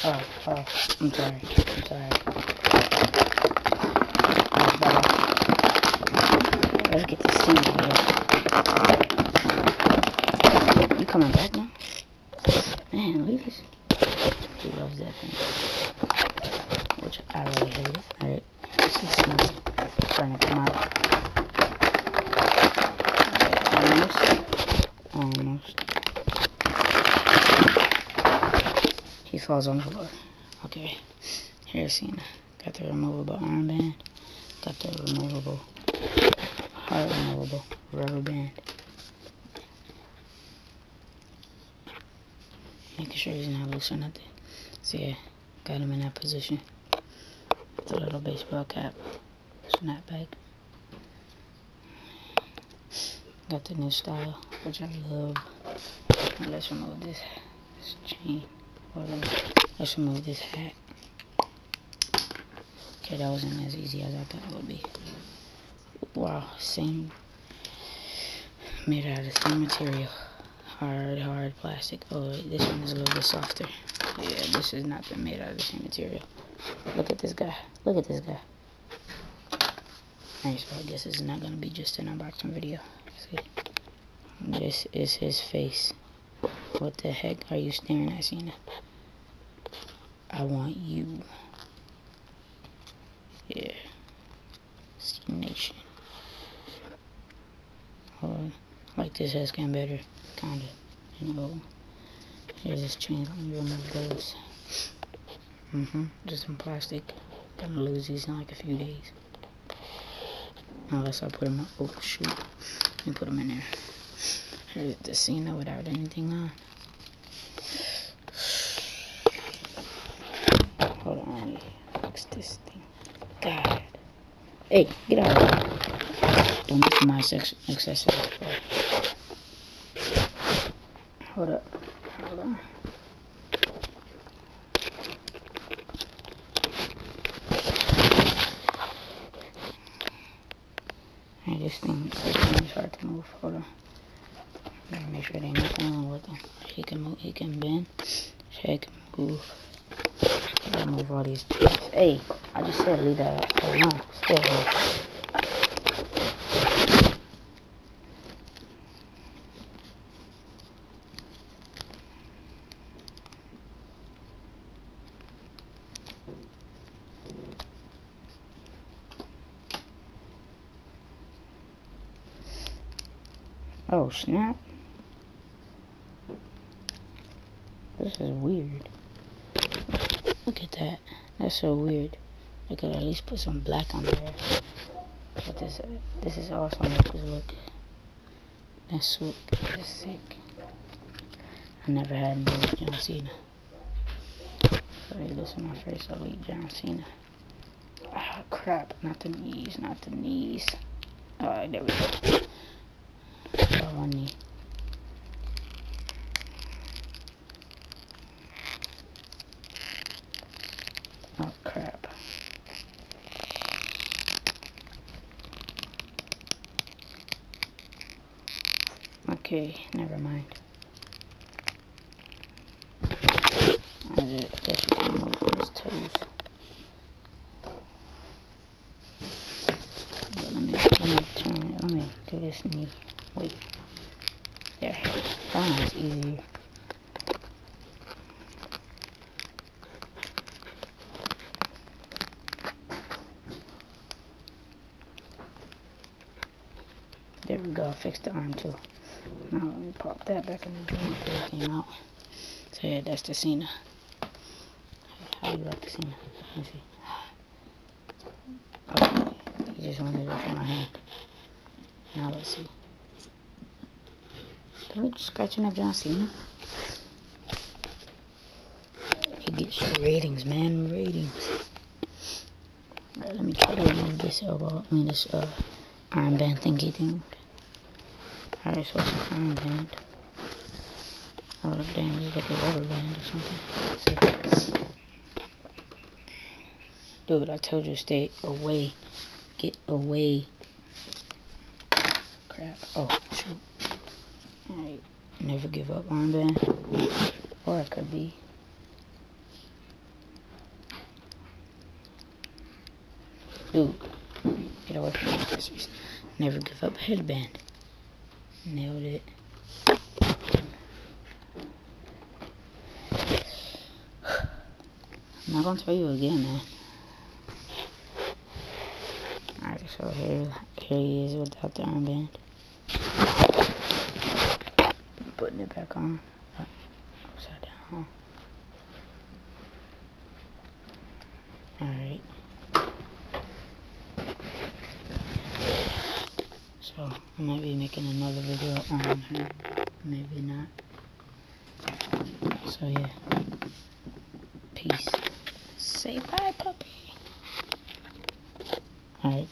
Oh, I'm sorry. Let's get this team here. You coming back now? Man, look at this. He loves that thing. Which I really hate it. Alright, this is smooth. Trying to come out. Almost. He falls on the floor. Okay. Here's Cena. Got the removable armband. Got the removable, hard removable rubber band. Making sure he's not loose or nothing. So yeah, got him in that position. The little baseball cap. Snapback. Got the new style, which I love. Now let's remove this chain. Let's remove this hat. Okay, that wasn't as easy as I thought it would be. Wow, same. Made out of the same material. Hard plastic. Oh, wait, this one is a little bit softer. Yeah, this is not made out of the same material. Look at this guy. Alright, so I guess it's not gonna be just an unboxing video. See? This is his face. What the heck are you staring at, Cena? I want you. Yeah. C-Nation. Oh, like this has gotten better. Kinda. You know. Here's this chain. Let me remove those. Just some plastic. Gonna lose these in like a few days. Unless I put them up. Oh, shoot. Let me put them in there. Here's the Cena without anything on. Hold on, let me fix this thing. God. Hey, get out of here. Don't look for my accessories. Hold on. Hey, this thing is hard to move. Hold on. Gotta make sure there ain't nothing wrong with him. He can move, he can bend. He can move. Gotta move all these things. Hey, I just said leave that alone. Still here. Oh, snap. This is weird. Look at that. That's so weird. I could at least put some black on there. But this is awesome. Look. That's so sick. I never had an elite John Cena. Sorry, this is my first elite John Cena. Ah, crap. Not the knees. Alright, there we go. One knee. Oh, crap. Okay, never mind. I guess you can move his toes. But let me do this knee. Wait. There. That one's easier. There we go. Fix the arm too. Now let me pop that back in the joint. Everything out. So yeah, that's the Cena. How do you like the Cena? Let me see. Okay. He just wanted it from my hand. Now let's see. Are we scratching up John Cena? He gets ratings, man. Ratings. Alright, let me try to remove this this armband thingy thing. Alright, so it's an armband. Oh, damn, it's like a rubber band or something. Dude, I told you to stay away. Get away. Crap. Oh, shoot. Alright, never give up armband. Or it could be. Dude, get away from my accessories. Never give up headband. Nailed it. I'm not gonna tell you again, man. Alright, so here he is without the armband. Putting it back on. Upside down. Alright. So, I might be making another video on her. Maybe not. So, yeah. Peace. Say bye, puppy. Alright.